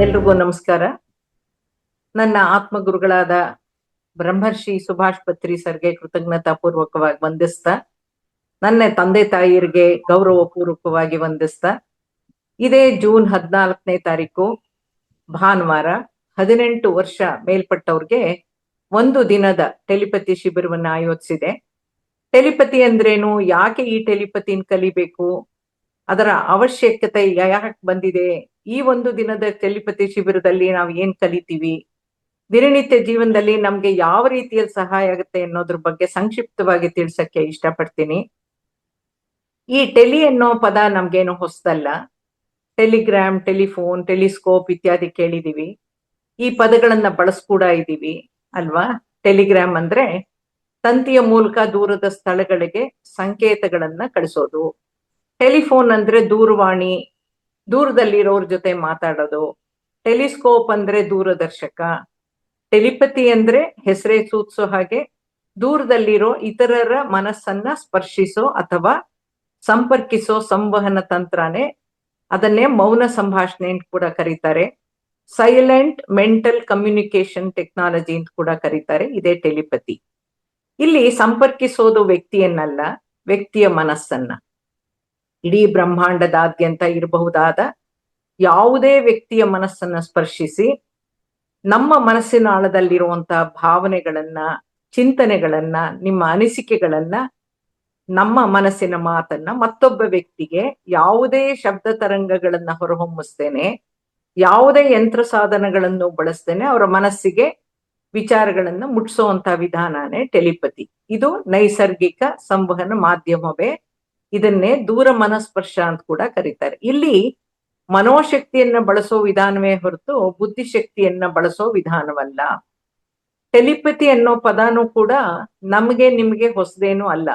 ಎಲ್ರಿಗೂ ನಮಸ್ಕಾರ. ನನ್ನ ಆತ್ಮಗುರುಗಳಾದ ಬ್ರಹ್ಮರ್ಷಿ ಸುಭಾಷ್ ಪತ್ರಿ ಸರ್ಗೆ ಕೃತಜ್ಞತಾ ಪೂರ್ವಕವಾಗಿ ವಂದಿಸ್ತಾ, ನನ್ನ ತಂದೆ ತಾಯಿಯರಿಗೆ ಗೌರವ ಪೂರ್ವಕವಾಗಿ ವಂದಿಸ್ತಾ, ಇದೇ ಜೂನ್ 14ನೇ ತಾರೀಕು ಭಾನುವಾರ 18 ವರ್ಷ ಮೇಲ್ಪಟ್ಟವ್ರಿಗೆ ಒಂದು ದಿನದ ಟೆಲಿಪತಿ ಶಿಬಿರವನ್ನ ಆಯೋಜಿಸಿದೆ. ಟೆಲಿಪತಿ ಅಂದ್ರೇನು, ಯಾಕೆ ಈ ಟೆಲಿಪತಿನ ಕಲಿಬೇಕು, ಅದರ ಅವಶ್ಯಕತೆ ಯಾಕೆ ಬಂದಿದೆ, ಈ ಒಂದು ದಿನದ ಟೆಲಿಪತಿ ಶಿಬಿರದಲ್ಲಿ ನಾವು ಏನ್ ಕಲಿತೀವಿ, ದಿನನಿತ್ಯ ಜೀವನದಲ್ಲಿ ನಮ್ಗೆ ಯಾವ ರೀತಿಯಲ್ಲಿ ಸಹಾಯ ಆಗುತ್ತೆ ಅನ್ನೋದ್ರ ಬಗ್ಗೆ ಸಂಕ್ಷಿಪ್ತವಾಗಿ ತಿಳ್ಸಕ್ಕೆ ಇಷ್ಟಪಡ್ತೀನಿ. ಈ ಟೆಲಿ ಅನ್ನೋ ಪದ ನಮ್ಗೇನು ಹೊಸದಲ್ಲ. ಟೆಲಿಗ್ರಾಮ್, ಟೆಲಿಫೋನ್, ಟೆಲಿಸ್ಕೋಪ್ ಇತ್ಯಾದಿ ಕೇಳಿದೀವಿ. ಈ ಪದಗಳನ್ನ ಬಳಸ್ಕೂಡ ಇದೀವಿ ಅಲ್ವಾ. ಟೆಲಿಗ್ರಾಮ್ ಅಂದ್ರೆ ತಂತಿಯ ಮೂಲಕ ದೂರದ ಸ್ಥಳಗಳಿಗೆ ಸಂಕೇತಗಳನ್ನ ಕಳಿಸೋದು. ಟೆಲಿಫೋನ್ ಅಂದ್ರೆ ದೂರವಾಣಿ, ದೂರದಲ್ಲಿರೋರ್ ಜೊತೆ ಮಾತಾಡೋದು. ಟೆಲಿಸ್ಕೋಪ್ ಅಂದ್ರೆ ದೂರದರ್ಶಕ. ಟೆಲಿಪತಿ ಅಂದ್ರೆ ಹೆಸರೇ ಸೂಚಿಸೋ ಹಾಗೆ ದೂರದಲ್ಲಿರೋ ಇತರರ ಮನಸ್ಸನ್ನ ಸ್ಪರ್ಶಿಸೋ ಅಥವಾ ಸಂಪರ್ಕಿಸೋ ಸಂವಹನ ತಂತ್ರನೇ. ಅದನ್ನೇ ಮೌನ ಸಂಭಾಷಣೆ ಅಂತ ಕೂಡ ಕರೀತಾರೆ. ಸೈಲೆಂಟ್ ಮೆಂಟಲ್ ಕಮ್ಯುನಿಕೇಶನ್ ಟೆಕ್ನಾಲಜಿ ಅಂತ ಕೂಡ ಕರೀತಾರೆ. ಇದೇ ಟೆಲಿಪತಿ. ಇಲ್ಲಿ ಸಂಪರ್ಕಿಸೋದು ವ್ಯಕ್ತಿಯನ್ನಲ್ಲ, ವ್ಯಕ್ತಿಯ ಮನಸ್ಸನ್ನ. ಇಡೀ ಬ್ರಹ್ಮಾಂಡದಾದ್ಯಂತ ಇರಬಹುದಾದ ಯಾವುದೇ ವ್ಯಕ್ತಿಯ ಮನಸ್ಸನ್ನ ಸ್ಪರ್ಶಿಸಿ ನಮ್ಮ ಮನಸ್ಸಿನ ಆಳದಲ್ಲಿರುವಂತಹ ಭಾವನೆಗಳನ್ನ, ಚಿಂತನೆಗಳನ್ನ, ನಿಮ್ಮ ಅನಿಸಿಕೆಗಳನ್ನ, ನಮ್ಮ ಮನಸ್ಸಿನ ಮಾತನ್ನ ಮತ್ತೊಬ್ಬ ವ್ಯಕ್ತಿಗೆ ಯಾವುದೇ ಶಬ್ದ ತರಂಗಗಳನ್ನ ಹೊರಹೊಮ್ಮಿಸ್ತೇನೆ, ಯಾವುದೇ ಯಂತ್ರ ಸಾಧನಗಳನ್ನು ಬಳಸ್ತೇನೆ ಅವರ ಮನಸ್ಸಿಗೆ ವಿಚಾರಗಳನ್ನ ಮುಟ್ಸೋಂತ ವಿಧಾನನೇ ಟೆಲಿಪತಿ. ಇದು ನೈಸರ್ಗಿಕ ಸಂವಹನ ಮಾಧ್ಯಮವೇ. ಇದನ್ನೇ ದೂರ ಮನಸ್ಪರ್ಶ ಅಂತ ಕೂಡ ಕರೀತಾರೆ. ಇಲ್ಲಿ ಮನೋಶಕ್ತಿಯನ್ನ ಬಳಸೋ ವಿಧಾನವೇ ಹೊರತು ಬುದ್ಧಿಶಕ್ತಿಯನ್ನ ಬಳಸೋ ವಿಧಾನವಲ್ಲ. ಟೆಲಿಪತಿ ಅನ್ನೋ ಪದಾನು ಕೂಡ ನಮ್ಗೆ ನಿಮ್ಗೆ ಹೊಸದೇನು ಅಲ್ಲ.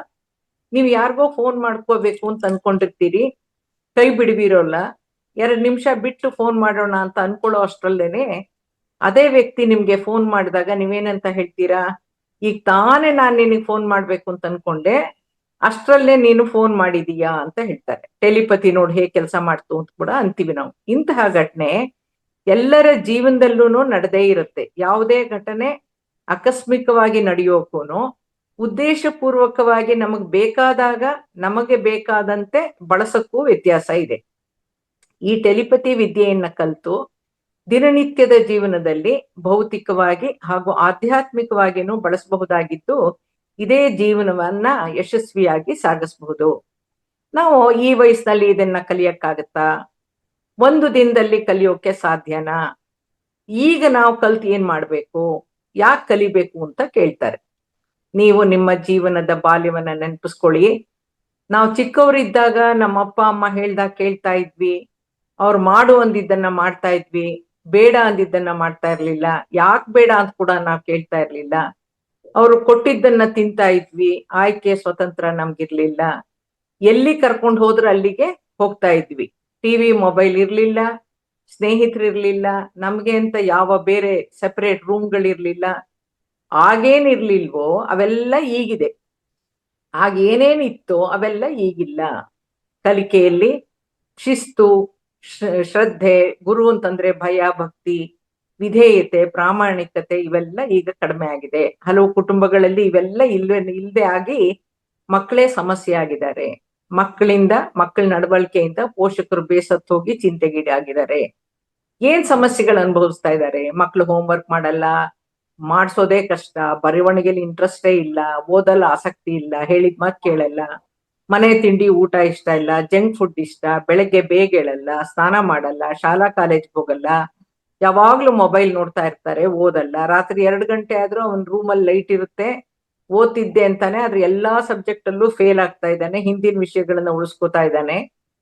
ನೀವ್ ಯಾರಿಗೋ ಫೋನ್ ಮಾಡ್ಕೋಬೇಕು ಅಂತ ಅನ್ಕೊಂಡಿರ್ತೀರಿ, ಕೈ ಬಿಡುವಿರೋಲ್ಲ, 2 ನಿಮಿಷ ಬಿಟ್ಟು ಫೋನ್ ಮಾಡೋಣ ಅಂತ ಅನ್ಕೊಳ್ಳೋ ಅಷ್ಟ್ರಲ್ಲೇನೆ ಅದೇ ವ್ಯಕ್ತಿ ನಿಮ್ಗೆ ಫೋನ್ ಮಾಡಿದಾಗ ನೀವೇನಂತ ಹೇಳ್ತೀರಾ, ಈಗ ತಾನೇ ನಾನ್ ನಿನಗೆ ಫೋನ್ ಮಾಡ್ಬೇಕು ಅಂತ ಅನ್ಕೊಂಡೆ, ಅಷ್ಟ್ರಲ್ಲೇ ನೀನು ಫೋನ್ ಮಾಡಿದೀಯಾ ಅಂತ ಹೇಳ್ತಾರೆ. ಟೆಲಿಪತಿ ನೋಡಿ ಹೇಗೆ ಕೆಲಸ ಮಾಡ್ತು ಅಂತ ಕೂಡ ಅಂತೀವಿ ನಾವು. ಇಂತಹ ಘಟನೆ ಎಲ್ಲರ ಜೀವನದಲ್ಲೂ ನಡೆದೇ ಇರುತ್ತೆ. ಯಾವುದೇ ಘಟನೆ ಆಕಸ್ಮಿಕವಾಗಿ ನಡೆಯೋಕೂನು ಉದ್ದೇಶ ಪೂರ್ವಕವಾಗಿ ನಮಗ್ ಬೇಕಾದಾಗ ನಮಗೆ ಬೇಕಾದಂತೆ ಬಳಸಕ್ಕೂ ವ್ಯತ್ಯಾಸ ಇದೆ. ಈ ಟೆಲಿಪತಿ ವಿದ್ಯೆಯನ್ನ ಕಲಿತು ದಿನನಿತ್ಯದ ಜೀವನದಲ್ಲಿ ಭೌತಿಕವಾಗಿ ಹಾಗೂ ಆಧ್ಯಾತ್ಮಿಕವಾಗಿನೂ ಬಳಸಬಹುದಾಗಿದ್ದು, ಇದೇ ಜೀವನವನ್ನ ಯಶಸ್ವಿಯಾಗಿ ಸಾಗಿಸಬಹುದು. ನಾವು ಈ ವಯಸ್ಸಿನಲ್ಲಿ ಇದನ್ನ ಕಲಿಯಕ್ಕಾಗತ್ತಾ? ಒಂದು ದಿನದಲ್ಲಿ ಕಲಿಯೋಕೆ ಸಾಧ್ಯನಾ? ಈಗ ನಾವು ಕಲ್ತು ಏನ್ ಮಾಡ್ಬೇಕು, ಯಾಕೆ ಕಲಿಬೇಕು ಅಂತ ಕೇಳ್ತಾರೆ. ನೀವು ನಿಮ್ಮ ಜೀವನದ ಬಾಲ್ಯವನ್ನ ನೆನಪಿಸ್ಕೊಳ್ಳಿ. ನಾವು ಚಿಕ್ಕವರಿದ್ದಾಗ ನಮ್ಮ ಅಪ್ಪ ಅಮ್ಮ ಹೇಳ್ದಾಗ ಕೇಳ್ತಾ ಇದ್ವಿ, ಅವ್ರು ಮಾಡು ಅಂದಿದ್ದನ್ನ ಮಾಡ್ತಾ ಇದ್ವಿ, ಬೇಡ ಅಂದಿದ್ದನ್ನ ಮಾಡ್ತಾ ಇರ್ಲಿಲ್ಲ. ಯಾಕೆ ಬೇಡ ಅಂತ ಕೂಡ ನಾವು ಕೇಳ್ತಾ ಇರ್ಲಿಲ್ಲ. ಅವರು ಕೊಟ್ಟಿದ್ದನ್ನ ತಿಂತಾ ಇದ್ವಿ, ಆಯ್ಕೆ ಸ್ವತಂತ್ರ ನಮ್ಗಿರ್ಲಿಲ್ಲ. ಎಲ್ಲಿ ಕರ್ಕೊಂಡು ಹೋದ್ರೆ ಅಲ್ಲಿಗೆ ಹೋಗ್ತಾ ಇದ್ವಿ. ಟಿವಿ, ಮೊಬೈಲ್ ಇರ್ಲಿಲ್ಲ, ಸ್ನೇಹಿತರಿರ್ಲಿಲ್ಲ, ನಮ್ಗೆ ಅಂತ ಯಾವ ಬೇರೆ ಸೆಪರೇಟ್ ರೂಮ್ಗಳಿರ್ಲಿಲ್ಲ. ಆಗೇನಿರ್ಲಿಲ್ವೋ ಅವೆಲ್ಲ ಈಗಿದೆ, ಆಗ ಏನೇನಿತ್ತೋ ಅವೆಲ್ಲ ಈಗಿಲ್ಲ. ಕಲಿಕೆಯಲ್ಲಿ ಶಿಸ್ತು, ಶ್ರದ್ಧೆ, ಗುರು ಅಂತಂದ್ರೆ ಭಯ, ಭಕ್ತಿ, ವಿಧೇಯತೆ, ಪ್ರಾಮಾಣಿಕತೆ ಇವೆಲ್ಲ ಈಗ ಕಡಿಮೆ ಆಗಿದೆ. ಹಲವು ಕುಟುಂಬಗಳಲ್ಲಿ ಇವೆಲ್ಲ ಇಲ್ಲದೆ ಆಗಿ ಮಕ್ಕಳೇ ಸಮಸ್ಯೆ ಆಗಿದ್ದಾರೆ. ಮಕ್ಕಳ ನಡವಳಿಕೆಯಿಂದ ಪೋಷಕರು ಬೇಸತ್ತು ಹೋಗಿ ಚಿಂತೆಗೀಡಾಗಿದ್ದಾರೆ. ಏನ್ ಸಮಸ್ಯೆಗಳು ಅನುಭವಿಸ್ತಾ ಇದ್ದಾರೆ? ಮಕ್ಕಳು ಹೋಮ್ವರ್ಕ್ ಮಾಡಲ್ಲ, ಮಾಡ್ಸೋದೇ ಕಷ್ಟ, ಬರವಣಿಗೆಲಿ ಇಂಟ್ರೆಸ್ಟೇ ಇಲ್ಲ, ಓದಲ್ಲ ಆಸಕ್ತಿ ಇಲ್ಲ, ಹೇಳಿದ ಮಾತು ಕೇಳಲ್ಲ, ಮನೆ ತಿಂಡಿ ಊಟ ಇಷ್ಟ ಇಲ್ಲ, ಜಂಕ್ ಫುಡ್ ಇಷ್ಟ, ಬೆಳಗ್ಗೆ ಬೇಗ ಏಳಲ್ಲ, ಸ್ನಾನ ಮಾಡಲ್ಲ, ಶಾಲಾ ಕಾಲೇಜ್ಗೆ ಹೋಗಲ್ಲ, ಯಾವಾಗ್ಲೂ ಮೊಬೈಲ್ ನೋಡ್ತಾ ಇರ್ತಾರೆ, ಓದಲ್ಲ. ರಾತ್ರಿ 2 ಗಂಟೆ ಆದ್ರೂ ಅವನ್ ರೂಮಲ್ಲಿ ಲೈಟ್ ಇರುತ್ತೆ, ಓದ್ತಿದ್ದೆ ಅಂತಾನೆ, ಆದ್ರೆ ಎಲ್ಲಾ ಸಬ್ಜೆಕ್ಟ್ ಅಲ್ಲೂ ಫೇಲ್ ಆಗ್ತಾ ಇದ್ದಾನೆ, ಹಿಂದಿನ ವಿಷಯಗಳನ್ನ ಉಳಿಸ್ಕೊತಾ ಇದ್ದಾನೆ.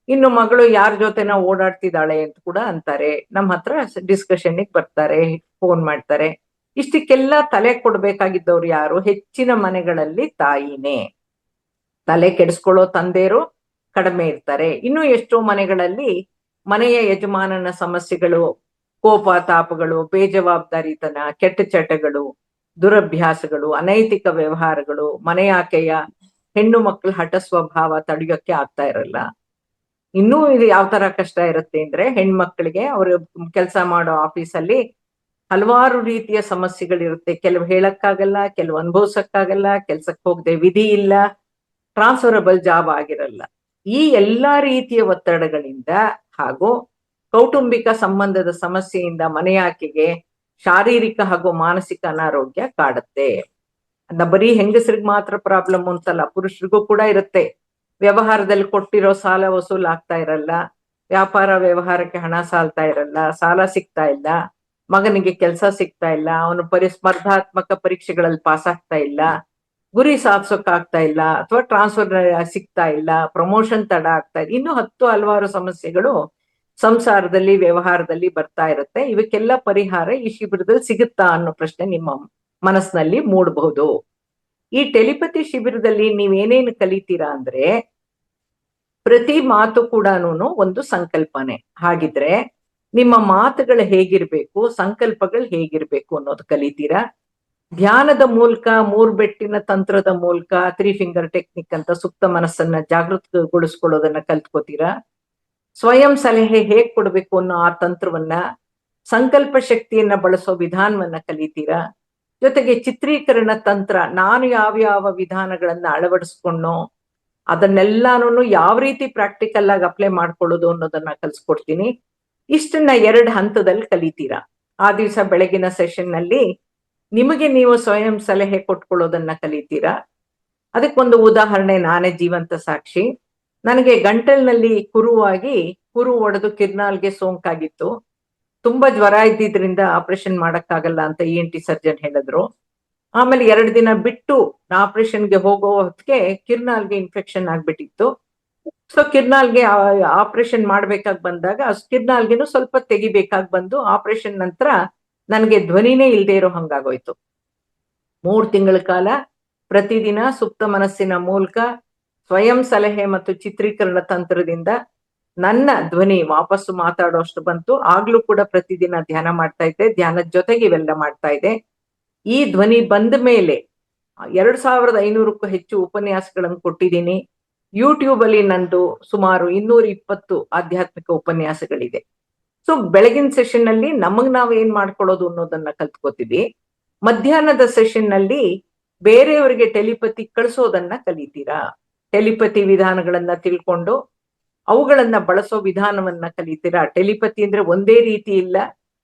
ಇನ್ನು ಮಗಳು ಯಾರ ಜೊತೆನ ಓಡಾಡ್ತಿದ್ದಾಳೆ ಅಂತ ಕೂಡ ಅಂತಾರೆ. ನಮ್ಮ ಹತ್ರ ಡಿಸ್ಕಷನ್ಗೆ ಬರ್ತಾರೆ, ಫೋನ್ ಮಾಡ್ತಾರೆ. ಇಷ್ಟಕ್ಕೆಲ್ಲ ತಲೆ ಕೊಡ್ಬೇಕಾಗಿದ್ದವ್ರು ಯಾರು? ಹೆಚ್ಚಿನ ಮನೆಗಳಲ್ಲಿ ತಾಯಿನೇ. ತಲೆ ಕೆಡಿಸ್ಕೊಳ್ಳೋ ತಂದೆಯರು ಕಡಿಮೆ ಇರ್ತಾರೆ. ಇನ್ನು ಎಷ್ಟೋ ಮನೆಗಳಲ್ಲಿ ಮನೆಯ ಯಜಮಾನನ ಸಮಸ್ಯೆಗಳು, ಕೋಪ ತಾಪಗಳು, ಬೇಜವಾಬ್ದಾರಿತನ, ಕೆಟ್ಟ ಚಟಗಳು, ದುರಭ್ಯಾಸಗಳು, ಅನೈತಿಕ ವ್ಯವಹಾರಗಳು, ಮನೆಯಾಕೆಯ ಹೆಣ್ಣು ಮಕ್ಕಳ ಹಠ ಸ್ವಭಾವ ತಡೆಯೋಕ್ಕೆ ಆಗ್ತಾ ಇರಲ್ಲ. ಇನ್ನೂ ಇದು ಯಾವ ತರ ಕಷ್ಟ ಇರುತ್ತೆ ಅಂದ್ರೆ, ಹೆಣ್ಮಕ್ಳಿಗೆ ಅವರು ಕೆಲಸ ಮಾಡೋ ಆಫೀಸಲ್ಲಿ ಹಲವಾರು ರೀತಿಯ ಸಮಸ್ಯೆಗಳಿರುತ್ತೆ. ಕೆಲವು ಹೇಳಕ್ಕಾಗಲ್ಲ, ಕೆಲವು ಅನುಭವಿಸಕ್ಕಾಗಲ್ಲ, ಕೆಲ್ಸಕ್ಕೆ ಹೋಗದೆ ವಿಧಿ ಇಲ್ಲ, ಟ್ರಾನ್ಸ್ಫರಬಲ್ ಜಾಬ್ ಆಗಿರಲ್ಲ. ಈ ಎಲ್ಲಾ ರೀತಿಯ ಒತ್ತಡಗಳಿಂದ ಹಾಗೂ ಕೌಟುಂಬಿಕ ಸಂಬಂಧದ ಸಮಸ್ಯೆಯಿಂದ ಮನೆಯಾಕೆಗೆ ಶಾರೀರಿಕ ಹಾಗೂ ಮಾನಸಿಕ ಅನಾರೋಗ್ಯ ಕಾಡುತ್ತೆ. ಬರೀ ಹೆಂಗಸರಿಗೆ ಮಾತ್ರ ಪ್ರಾಬ್ಲಮ್ ಅಂತಲ್ಲ, ಪುರುಷರಿಗೂ ಕೂಡ ಇರುತ್ತೆ. ವ್ಯವಹಾರದಲ್ಲಿ ಕೊಟ್ಟಿರೋ ಸಾಲ ವಸೂಲ್ ಆಗ್ತಾ ಇರಲ್ಲ, ವ್ಯಾಪಾರ ವ್ಯವಹಾರಕ್ಕೆ ಹಣ ಸಾಲ್ತಾ ಇರಲ್ಲ, ಸಾಲ ಸಿಗ್ತಾ ಇಲ್ಲ, ಮಗನಿಗೆ ಕೆಲಸ ಸಿಗ್ತಾ ಇಲ್ಲ, ಅವನು ಸ್ಪರ್ಧಾತ್ಮಕ ಪರೀಕ್ಷೆಗಳಲ್ಲಿ ಪಾಸ್ ಆಗ್ತಾ ಇಲ್ಲ, ಗುರಿ ಸಾಧಿಸೋಕ್ ಆಗ್ತಾ ಇಲ್ಲ, ಅಥವಾ ಟ್ರಾನ್ಸ್ಫರ್ ಸಿಗ್ತಾ ಇಲ್ಲ, ಪ್ರಮೋಷನ್ ತಡ ಆಗ್ತಾ ಇಲ್ಲ, ಇನ್ನು ಹಲವಾರು ಸಮಸ್ಯೆಗಳು ಸಂಸಾರದಲ್ಲಿ ವ್ಯವಹಾರದಲ್ಲಿ ಬರ್ತಾ ಇರುತ್ತೆ. ಇವಕ್ಕೆಲ್ಲ ಪರಿಹಾರ ಈ ಶಿಬಿರದಲ್ಲಿ ಸಿಗುತ್ತಾ ಅನ್ನೋ ಪ್ರಶ್ನೆ ನಿಮ್ಮ ಮನಸ್ಸಿನಲ್ಲಿ ಮೂಡಬಹುದು. ಈ ಟೆಲಿಪತಿ ಶಿಬಿರದಲ್ಲಿ ನೀವೇನೇನು ಕಲಿತೀರಾ ಅಂದ್ರೆ, ಪ್ರತಿ ಮಾತು ಕೂಡ ಒಂದು ಸಂಕಲ್ಪನೆ. ಹಾಗಿದ್ರೆ ನಿಮ್ಮ ಮಾತುಗಳು ಹೇಗಿರ್ಬೇಕು, ಸಂಕಲ್ಪಗಳು ಹೇಗಿರ್ಬೇಕು ಅನ್ನೋದು ಕಲಿತೀರಾ. ಧ್ಯಾನದ ಮೂಲಕ, ಮೂರ್ಬೆಟ್ಟಿನ ತಂತ್ರದ ಮೂಲಕ, 3 ಫಿಂಗರ್ ಟೆಕ್ನಿಕ್ ಅಂತ ಸುಪ್ತ ಮನಸ್ಸನ್ನ ಜಾಗೃತಗೊಳಿಸ್ಕೊಳ್ಳೋದನ್ನ ಕಲ್ತ್ಕೋತೀರಾ. ಸ್ವಯಂ ಸಲಹೆ ಹೇಗ್ ಕೊಡ್ಬೇಕು ಅನ್ನೋ ಆ ತಂತ್ರವನ್ನ, ಸಂಕಲ್ಪ ಶಕ್ತಿಯನ್ನ ಬಳಸೋ ವಿಧಾನವನ್ನ ಕಲಿತೀರಾ. ಜೊತೆಗೆ ಚಿತ್ರೀಕರಣ ತಂತ್ರ, ನಾನು ಯಾವ ವಿಧಾನಗಳನ್ನ ಅಳವಡಿಸ್ಕೊಂಡು ಅದನ್ನೆಲ್ಲಾನು ಯಾವ ರೀತಿ ಪ್ರಾಕ್ಟಿಕಲ್ ಆಗಿ ಅಪ್ಲೈ ಮಾಡ್ಕೊಳ್ಳೋದು ಅನ್ನೋದನ್ನ ಕಲ್ಸ್ಕೊಡ್ತೀನಿ. ಇಷ್ಟನ್ನ 2 ಹಂತದಲ್ಲಿ ಕಲಿತೀರಾ. ಆ ದಿವಸ ಬೆಳಗಿನ ಸೆಷನ್ ನಲ್ಲಿ ನಿಮಗೆ ನೀವು ಸ್ವಯಂ ಸಲಹೆ ಕೊಟ್ಕೊಳ್ಳೋದನ್ನ ಕಲಿತೀರಾ. ಅದಕ್ಕೊಂದು ಉದಾಹರಣೆ, ನಾನೇ ಜೀವಂತ ಸಾಕ್ಷಿ. ನನಗೆ ಗಂಟಲಿನಲ್ಲಿ ಕುರು ಒಡೆದು ಕಿರ್ನಾಲ್ಗೆ ಸೋಂಕಾಗಿತ್ತು. ತುಂಬಾ ಜ್ವರ ಇದ್ದಿದ್ರಿಂದ ಆಪರೇಷನ್ ಮಾಡಕ್ಕಾಗಲ್ಲ ಅಂತ ENT ಸರ್ಜನ್ ಹೇಳಿದ್ರು. ಆಮೇಲೆ 2 ದಿನ ಬಿಟ್ಟು ಆಪರೇಷನ್ಗೆ ಹೋಗೋ ಹೊತ್ತಿಗೆ ಕಿರ್ನಾಲ್ಗೆ ಇನ್ಫೆಕ್ಷನ್ ಆಗ್ಬಿಟ್ಟಿತ್ತು. ಸೊ ಕಿರ್ನಾಲ್ಗೆ ಆಪರೇಷನ್ ಮಾಡ್ಬೇಕಾಗಿ ಬಂದಾಗ ಕಿರ್ನಾಲ್ಗೆನು ಸ್ವಲ್ಪ ತೆಗಿಬೇಕಾಗಿ ಬಂದು, ಆಪರೇಷನ್ ನಂತರ ನನಗೆ ಧ್ವನಿನೇ ಇಲ್ದೇ ಇರೋ ಹಂಗಾಗೋಯ್ತು. 3 ತಿಂಗಳ ಕಾಲ ಪ್ರತಿದಿನ ಸುಪ್ತ ಮನಸ್ಸಿನ ಮೂಲಕ ಸ್ವಯಂ ಸಲಹೆ ಮತ್ತು ಚಿತ್ರೀಕರಣ ತಂತ್ರದಿಂದ ನನ್ನ ಧ್ವನಿ ವಾಪಸ್ಸು ಮಾತಾಡೋಷ್ಟು ಬಂತು. ಆಗ್ಲೂ ಕೂಡ ಪ್ರತಿದಿನ ಧ್ಯಾನ ಮಾಡ್ತಾ ಇದ್ದೆ, ಧ್ಯಾನದ ಜೊತೆಗೆ ಇವೆಲ್ಲ ಮಾಡ್ತಾ ಇದ್ದೆ. ಈ ಧ್ವನಿ ಬಂದ ಮೇಲೆ 2500ಕ್ಕೂ ಹೆಚ್ಚು ಉಪನ್ಯಾಸಗಳನ್ನು ಕೊಟ್ಟಿದ್ದೀನಿ. ಯೂಟ್ಯೂಬ್ ಅಲ್ಲಿ ನಂದು ಸುಮಾರು 220 ಆಧ್ಯಾತ್ಮಿಕ ಉಪನ್ಯಾಸಗಳಿದೆ. ಸೊ ಬೆಳಗಿನ ಸೆಷನ್ ನಲ್ಲಿ ನಾವ್ ಏನ್ ಮಾಡ್ಕೊಳ್ಳೋದು ಅನ್ನೋದನ್ನ ಕಲ್ತ್ಕೋತೀವಿ. ಮಧ್ಯಾಹ್ನದ ಸೆಷನ್ ನಲ್ಲಿ ಬೇರೆಯವರಿಗೆ ಟೆಲಿಪತಿ ಕಳಿಸೋದನ್ನ ಕಲಿತೀರಾ. ಟೆಲಿಪತಿ ವಿಧಾನಗಳನ್ನ ತಿಳ್ಕೊಂಡು ಅವುಗಳನ್ನ ಬಳಸೋ ವಿಧಾನವನ್ನ ಕಲಿತೀರಾ. ಟೆಲಿಪತಿ ಅಂದ್ರೆ ಒಂದೇ ರೀತಿ ಇಲ್ಲ,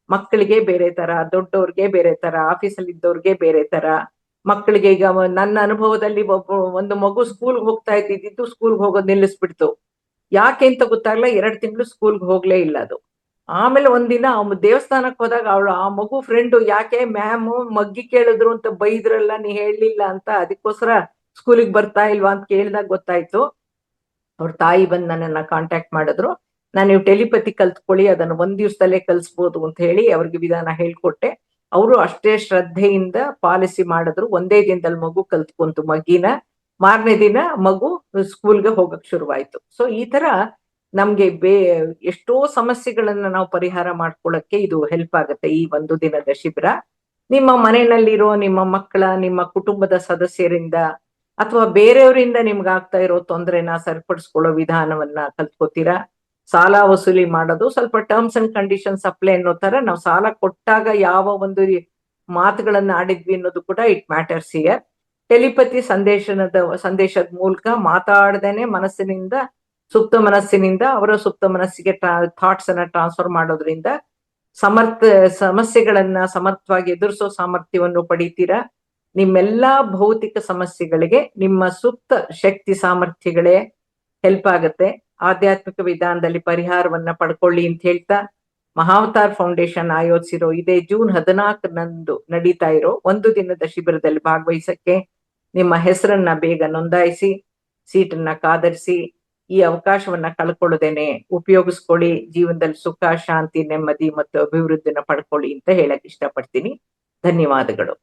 ಮಕ್ಕಳಿಗೆ ಬೇರೆ ತರ, ದೊಡ್ಡವ್ರಿಗೆ ಬೇರೆ ತರ, ಆಫೀಸಲ್ಲಿ ಇದ್ದವ್ರಿಗೆ ಬೇರೆ ತರ. ಮಕ್ಕಳಿಗೆ ಈಗ ನನ್ನ ಅನುಭವದಲ್ಲಿ ಒಂದು ಮಗು ಸ್ಕೂಲ್ಗೆ ಹೋಗ್ತಾ ಇದ್ದಿದ್ದು ಸ್ಕೂಲ್ಗೆ ಹೋಗೋದ್ ನಿಲ್ಲಿಸ್ಬಿಡ್ತು. ಯಾಕೆ ಅಂತ ಗೊತ್ತಾಗ್ಲ, 2 ತಿಂಗಳು ಸ್ಕೂಲ್ಗೆ ಹೋಗ್ಲೇ ಇಲ್ಲ ಅದು. ಆಮೇಲೆ ಒಂದಿನ ದೇವಸ್ಥಾನಕ್ಕೆ ಹೋದಾಗ ಆ ಮಗು ಫ್ರೆಂಡು, ಯಾಕೆ ಮ್ಯಾಮ್ ಮಗ್ಗಿ ಕೇಳಿದ್ರು ಅಂತ ಬೈದ್ರಲ್ಲ, ನೀ ಹೇಳಲಿಲ್ಲ ಅಂತ, ಅದಕ್ಕೋಸ್ಕರ ಸ್ಕೂಲಿಗೆ ಬರ್ತಾ ಇಲ್ವಾ ಅಂತ ಕೇಳಿದಾಗ ಗೊತ್ತಾಯ್ತು. ಅವ್ರ ತಾಯಿ ಬಂದು ನನ್ನನ್ನ ಕಾಂಟ್ಯಾಕ್ಟ್ ಮಾಡಿದ್ರು. ನೀವು ಟೆಲಿಪತಿ ಕಲ್ತ್ಕೊಳ್ಳಿ, ಅದನ್ನು 1 ದಿವಸದಲ್ಲೇ ಕಲ್ಸ್ಬೋದು ಅಂತ ಹೇಳಿ ಅವ್ರಿಗೆ ವಿಧಾನ ಹೇಳ್ಕೊಟ್ಟೆ. ಅವರು ಅಷ್ಟೇ ಶ್ರದ್ಧೆಯಿಂದ ಪಾಲಿಸಿ ಮಾಡಿದ್ರು. 1ದೇ ದಿನದಲ್ಲಿ ಮಗು ಕಲ್ತ್ಕೊಂತು ಮಗ್ಗಿನ. ಮಾರನೇ ದಿನ ಮಗು ಸ್ಕೂಲ್ಗೆ ಹೋಗಕ್ ಶುರುವಾಯ್ತು. ಸೊ ಈ ತರ ನಮ್ಗೆ ಎಷ್ಟೋ ಸಮಸ್ಯೆಗಳನ್ನ ನಾವು ಪರಿಹಾರ ಮಾಡ್ಕೊಳ್ಳಕ್ಕೆ ಇದು ಹೆಲ್ಪ್ ಆಗುತ್ತೆ ಈ 1 ದಿನದ ಶಿಬಿರ. ನಿಮ್ಮ ಮನೆಯಲ್ಲಿರೋ ನಿಮ್ಮ ಮಕ್ಕಳ, ನಿಮ್ಮ ಕುಟುಂಬದ ಸದಸ್ಯರಿಂದ ಅಥವಾ ಬೇರೆಯವರಿಂದ ನಿಮ್ಗಾಗ್ತಾ ಇರೋ ತೊಂದರೆನ ಸರಿಪಡಿಸ್ಕೊಳ್ಳೋ ವಿಧಾನವನ್ನ ಕಲ್ತ್ಕೋತೀರಾ. ಸಾಲ ವಸೂಲಿ ಮಾಡೋದು, ಸ್ವಲ್ಪ ಟರ್ಮ್ಸ್ ಅಂಡ್ ಕಂಡೀಷನ್ಸ್ ಅಪ್ಲೈ ಅನ್ನೋ ತರ, ನಾವು ಸಾಲ ಕೊಟ್ಟಾಗ ಯಾವ ಒಂದು ಮಾತುಗಳನ್ನ ಆಡಿದ್ವಿ ಅನ್ನೋದು ಕೂಡ ಇಟ್ ಮ್ಯಾಟರ್ಸ್ ಹಿಯರ್. ಟೆಲಿಪತಿ ಸಂದೇಶದ ಮೂಲಕ ಮಾತಾಡದೇನೆ ಮನಸ್ಸಿನಿಂದ, ಸುಪ್ತ ಮನಸ್ಸಿನಿಂದ ಅವರ ಸುಪ್ತ ಮನಸ್ಸಿಗೆ ಥಾಟ್ಸ್ ಅನ್ನ ಟ್ರಾನ್ಸ್ಫರ್ ಮಾಡೋದ್ರಿಂದ ಸಮಸ್ಯೆಗಳನ್ನ ಸಮರ್ಥವಾಗಿ ಎದುರಿಸೋ ಸಾಮರ್ಥ್ಯವನ್ನು ಪಡಿತೀರಾ. ನಿಮ್ಮೆಲ್ಲಾ ಭೌತಿಕ ಸಮಸ್ಯೆಗಳಿಗೆ ನಿಮ್ಮ ಸುಪ್ತ ಶಕ್ತಿ ಸಾಮರ್ಥ್ಯಗಳೇ ಹೆಲ್ಪ್ ಆಗುತ್ತೆ. ಆಧ್ಯಾತ್ಮಿಕ ವಿಧಾನದಲ್ಲಿ ಪರಿಹಾರವನ್ನ ಪಡ್ಕೊಳ್ಳಿ ಅಂತ ಹೇಳ್ತಾ, ಮಹಾವತಾರ್ ಫೌಂಡೇಶನ್ ಆಯೋಜಿಸಿರೋ ಇದೇ ಜೂನ್ 14ರಂದು ನಡೀತಾ ಇರೋ 1 ದಿನದ ಶಿಬಿರದಲ್ಲಿ ಭಾಗವಹಿಸಕ್ಕೆ ನಿಮ್ಮ ಹೆಸರನ್ನ ಬೇಗ ನೋಂದಾಯಿಸಿ, ಸೀಟನ್ನ ಕಾದರಿಸಿ, ಈ ಅವಕಾಶವನ್ನ ಕಳ್ಕೊಳ್ಳದೇನೆ ಉಪಯೋಗಿಸ್ಕೊಳ್ಳಿ. ಜೀವನದಲ್ಲಿ ಸುಖ, ಶಾಂತಿ, ನೆಮ್ಮದಿ ಮತ್ತು ಅಭಿವೃದ್ಧಿನ ಪಡ್ಕೊಳ್ಳಿ ಅಂತ ಹೇಳಕ್ ಇಷ್ಟಪಡ್ತೀನಿ. ಧನ್ಯವಾದಗಳು.